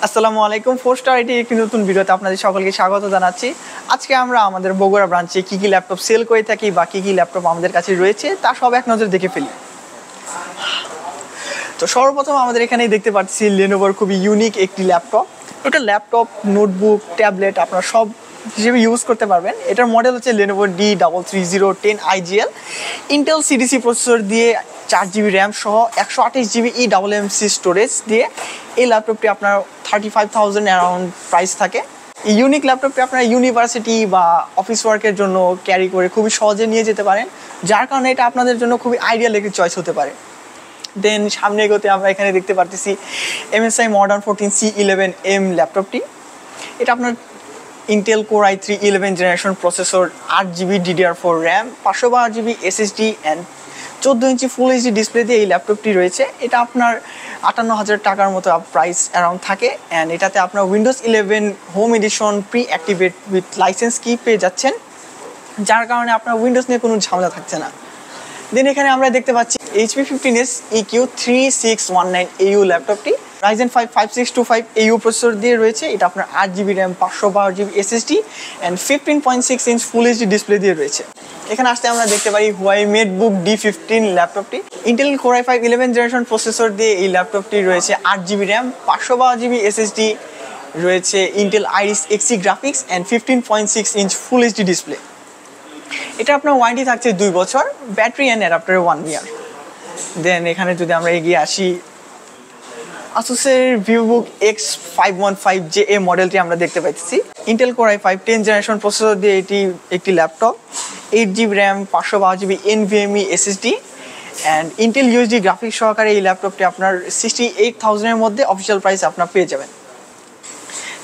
আসসালামু আলাইকুম। 4 star IT একটি নতুন ভিডিওতে আপনাদের সকলকে স্বাগত জানাচ্ছি। আজকে আমরা আমাদের বগুড়া ব্রাঞ্চে কি কি ল্যাপটপ সেল করে থাকি বা কি কি ল্যাপটপ আমাদের কাছে রয়েছে তা সব এক নজর দেখে ফেলি। তো সর্বপ্রথম আমাদের এখানেই দেখতে পাচ্ছি লেনোভোর খুবই ইউনিক একটি ল্যাপটপ। এটা ল্যাপটপ, নোটবুক, ট্যাবলেট আপনারা সব হিসেবে ইউজ করতে পারবেন। এটার মডেল হচ্ছে লেনোভোর D33010 IGL Intel CDC processor দিয়ে 4GB র্যাম সহ 128GB eMMC স্টোরেজ দিয়ে এই ল্যাপটপটি আপনার 35,000 অ্যারাউন্ড প্রাইস থাকে। এই ইউনিক ল্যাপটপটি আপনারা ইউনিভার্সিটি বা অফিস ওয়ার্কের জন্য ক্যারি করে খুবই সহজে নিয়ে যেতে পারেন, যার কারণে এটা আপনাদের জন্য খুবই আইডিয়াল একটি চয়েস হতে পারে। দেন সামনে এগোতে আমরা এখানে দেখতে পারতেছি MSI Modern 14C11M ল্যাপটপটি। এটা আপনার Intel core i3 11 generation processor, 8GB DDR4 RAM, 512GB SSD and 14 inch full HD display দিয়ে এই ল্যাপটপটি রয়েছে। এটা আপনার 58,000 টাকার মতো প্রাইস অ্যারাউন্ড থাকে। অ্যান্ড এটাতে আপনার Windows 11 home edition pre activate with licence key পেয়ে যাচ্ছেন, যার কারণে আপনার উইন্ডোজ নিয়ে কোনো ঝামেলা থাকছে না। দেন এখানে আমরা দেখতে পাচ্ছি HP 15s EQ 3619AU ল্যাপটপটি Ryzen 5 5625AU প্রসেসর দিয়ে রয়েছে। এটা আপনার 8GB RAM, 512GB SSD and 15.6 inch full HD display দিয়ে রয়েছে। এখানে আসতে আমরা দেখতে পারি হুয়াই মেটবুক D15 ল্যাপটপটি Intel core i5 11 generation processor দিয়ে এই ল্যাপটপটি রয়েছে। 8GB র্যাম, 512GB SSD রয়েছে, Intel Iris Xe graphics and 15.6 inch full HD display. এটা আপনার ওয়ারেন্টি থাকছে 2 বছর, ব্যাটারি অ্যান্ড অ্যাডাপ্টারে 1 ইয়ার। দেন এখানে যদি আমরা এগিয়ে আসি, আসুসের ভিভোবুক X515JA মডেলটি আমরা দেখতে পাচ্ছি। Intel core i5 10 generation processor দিয়ে এটি একটি laptop, 8GB RAM, 512GB NVMe SSD and Intel USD graphics সহকারে এই ল্যাপটপটি আপনার 68,000-এর মধ্যে অফিসিয়াল প্রাইস আপনার পেয়ে যাবেন।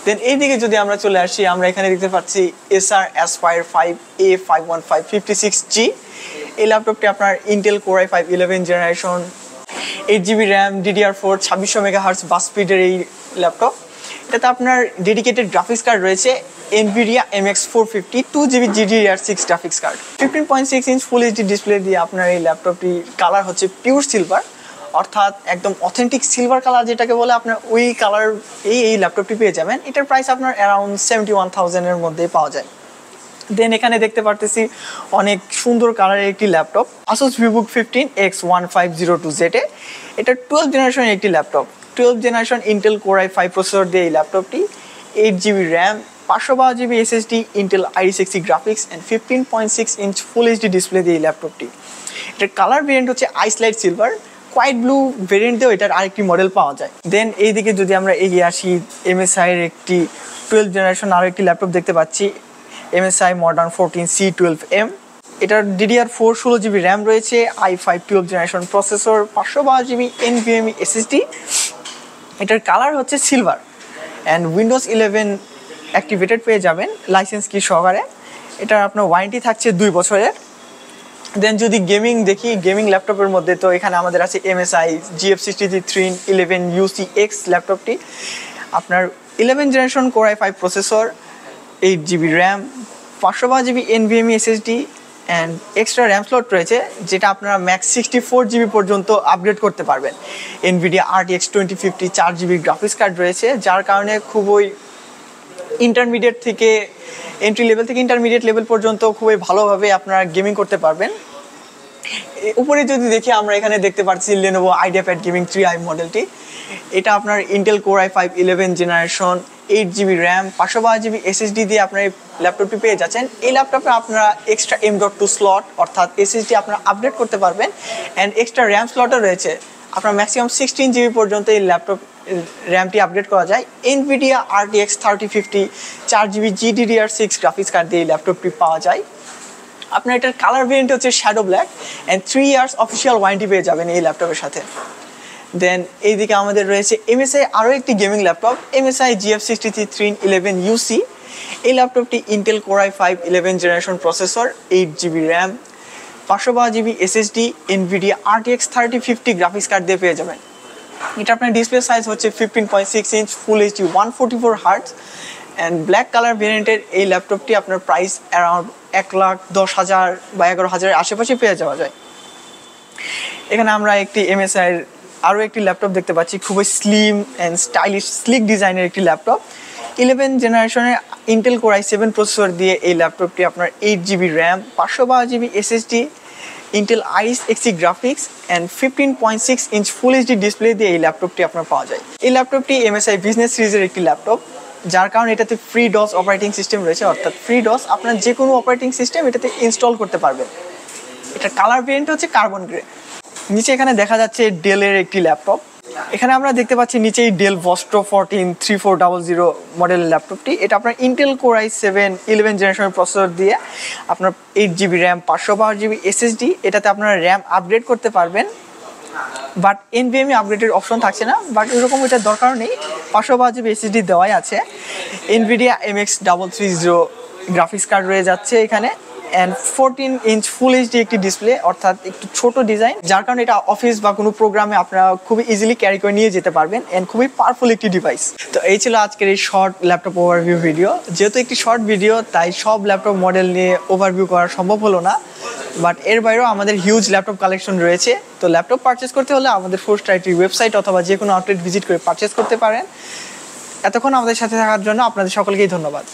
দেন এইদিকে যদি আমরা চলে আসি, আমরা এখানে দেখতে পাচ্ছি Acer Aspire 5A515 56G। এই ল্যাপটপটি আপনার Intel core i5 11 generation, 8GB RAM, DDR4 2600 megahertz bus স্পিডের এই ল্যাপটপ। এটাতে আপনার ডেডিকেটেড গ্রাফিক্স কার্ড রয়েছে NVIDIA MX 450 2GB GDDR6 graphics card, 15.6 inch full HD display দিয়ে আপনার এই ল্যাপটপটি কালার হচ্ছে পিওর সিলভার, অর্থাৎ একদম অথেন্টিক সিলভার কালার যেটাকে বলে, আপনার ওই কালার এই ল্যাপটপটি পেয়ে যাবেন। এটার প্রাইস আপনার অ্যারাউন্ড 71,000-এর মধ্যেই পাওয়া যায়। দেন এখানে দেখতে পারতেছি অনেক সুন্দর কালারের একটি ল্যাপটপ, Asus VivoBook 15 X1502ZA। এটা 12 জেনারেশনের একটি laptop, 12 generation Intel core i5 processor দিয়ে এই ল্যাপটপটি, 8GB RAM, 512GB SSD, Intel Iris Xe graphics and 15.6 inch full HD display দিয়ে এই ল্যাপটপটি। এটার কালার ভেরিয়েন্ট হচ্ছে ice light silver, quiet blue variant দিয়েও এটার আরেকটি মডেল পাওয়া যায়। দেন এইদিকে যদি আমরা এগিয়ে আসি, MSI এর একটি 12 জেনারেশন আরও একটি ল্যাপটপ দেখতে পাচ্ছি, MSI Modern 14C12M। এটার DDR4 16GB র্যাম রয়েছে, i5 12 generation processor, 512GB NVMe SSD। এটার কালার হচ্ছে সিলভার অ্যান্ড উইন্ডোজ 11 অ্যাক্টিভেটেড পেয়ে যাবেন লাইসেন্স কি সহকারে। এটার আপনার ওয়ারেন্টি থাকছে 2 বছরের। দেন যদি গেমিং দেখি, গেমিং ল্যাপটপের মধ্যে তো এখানে আমাদের আছে MSI GF6311UCX ল্যাপটপটি। আপনার 11 generation core i5 processor, 8GB RAM, 512GB NVMe SSD and extra RAM slot রয়েছে, যেটা আপনারা ম্যাক্স 64GB পর্যন্ত আপগ্রেড করতে পারবেন। NVIDIA RTX 2050 4GB graphics card রয়েছে, যার কারণে খুবই ইন্টারমিডিয়েট থেকে এন্ট্রি লেভেল থেকে ইন্টারমিডিয়েট লেভেল পর্যন্ত খুবই ভালোভাবে আপনারা গেমিং করতে পারবেন। উপরে যদি দেখি, আমরা এখানে দেখতে পাচ্ছি Lenovo IdeaPad Gaming 3i মডেলটি। এটা আপনার Intel core i5 11 generation, 8GB RAM, 512GB SSD দিয়ে আপনার এই ল্যাপটপটি পেয়ে যাচ্ছেন। এই ল্যাপটপে আপনারা এক্সট্রা M.2 স্লট অর্থাৎ SSD আপনারা আপগ্রেড করতে পারবেন অ্যান্ড এক্সট্রা র্যাম স্লটও রয়েছে। আপনার ম্যাক্সিমাম 16GB পর্যন্ত এই ল্যাপটপ র্যামটি আপগ্রেড করা যায়। NVIDIA RTX 3050 4GB GDDR6 graphics card দিয়ে এই ল্যাপটপটি পাওয়া যায়। আপনার এটার কালার ভেরিয়েন্ট হচ্ছে shadow black and 3 years official warranty পেয়ে যাবেন এই ল্যাপটপের সাথে। দেন এইদিকে আমাদের রয়েছে MSI আরও একটি গেমিং ল্যাপটপ, MSI GF6311UC। এই ল্যাপটপটি Intel core i5 11 generation processor, 8GB RAM, 512GB SSD, NVIDIA RTX 3050 graphics card দিয়ে পেয়ে যাবেন। এটা আপনার ডিসপ্লে সাইজ হচ্ছে 15.6 inch full HD 144 hertz and black colour ভেরিয়েন্টের এই ল্যাপটপটি আপনার প্রাইস অ্যারাউন্ড 1,10,000 বা 11,000-এর আশেপাশে পেয়ে যাওয়া যায়। এখানে আমরা একটি MSI আরও একটি ল্যাপটপ দেখতে পাচ্ছি, খুবই স্লিম অ্যান্ড স্টাইলিশ স্লিক ডিজাইনের একটি ল্যাপটপ। 11 জেনারেশনের ইন্টেল কোর i7 প্রসেসর দিয়ে এই ল্যাপটপটি আপনার 8GB RAM, 512GB SSD, Intel Iris Xe graphics and 15.6 inch full HD display দিয়ে এই ল্যাপটপটি আপনার পাওয়া যায়। এই ল্যাপটপটি MSI বিজনেস সিরিজের একটি ল্যাপটপ, যার কারণে এটাতে ফ্রি ডস অপারেটিং সিস্টেম রয়েছে, অর্থাৎ ফ্রি ডস আপনার যে কোনো অপারেটিং সিস্টেম এটাতে ইনস্টল করতে পারবেন। এটা কালার ভেরিয়েন্ট হচ্ছে কার্বন গ্রে। নিচে এখানে দেখা যাচ্ছে ডেলের একটি ল্যাপটপ। এখানে আমরা দেখতে পাচ্ছি নিচেই ডেল ভস্ট্রো 14-3400 মডেলের ল্যাপটপটি। এটা আপনার ইন্টেল কোর i7 11 জেনারেশনের প্রসেসর দিয়ে আপনার 8GB র্যাম, 512GB SSD, এটাতে আপনারা র্যাম আপগ্রেড করতে পারবেন, বাট NVMe আপগ্রেডের অপশন থাকছে না, বাট ওইরকম এটার দরকার নেই, 512GB SSD দেওয়াই আছে। NVIDIA MX 330 গ্রাফিক্স কার্ড রয়ে যাচ্ছে এখানে, অ্যান্ড 14 ইঞ্চ ফুল এইচডি একটি ডিসপ্লে, অর্থাৎ একটু ছোট ডিজাইন, যার কারণে এটা অফিস বা কোনো প্রোগ্রামে আপনারা খুবই ইজিলি ক্যারি করে নিয়ে যেতে পারবেন, অ্যান্ড খুবই পাওয়ারফুল একটি ডিভাইস। তো এই ছিল আজকের এই শর্ট ল্যাপটপ ওভারভিউ ভিডিও। যেহেতু একটি শর্ট ভিডিও, তাই সব ল্যাপটপ মডেল নিয়ে ওভারভিউ করা সম্ভব হলো না, বাট এর বাইরেও আমাদের হিউজ ল্যাপটপ কালেকশন রয়েছে। তো ল্যাপটপ পারচেস করতে হলে আমাদের ফোর্স টাইটির ওয়েবসাইট অথবা যে কোনো আউটলেট ভিজিট করে পারচেস করতে পারেন। এতক্ষণ আমাদের সাথে থাকার জন্য আপনাদের সকলকেই ধন্যবাদ।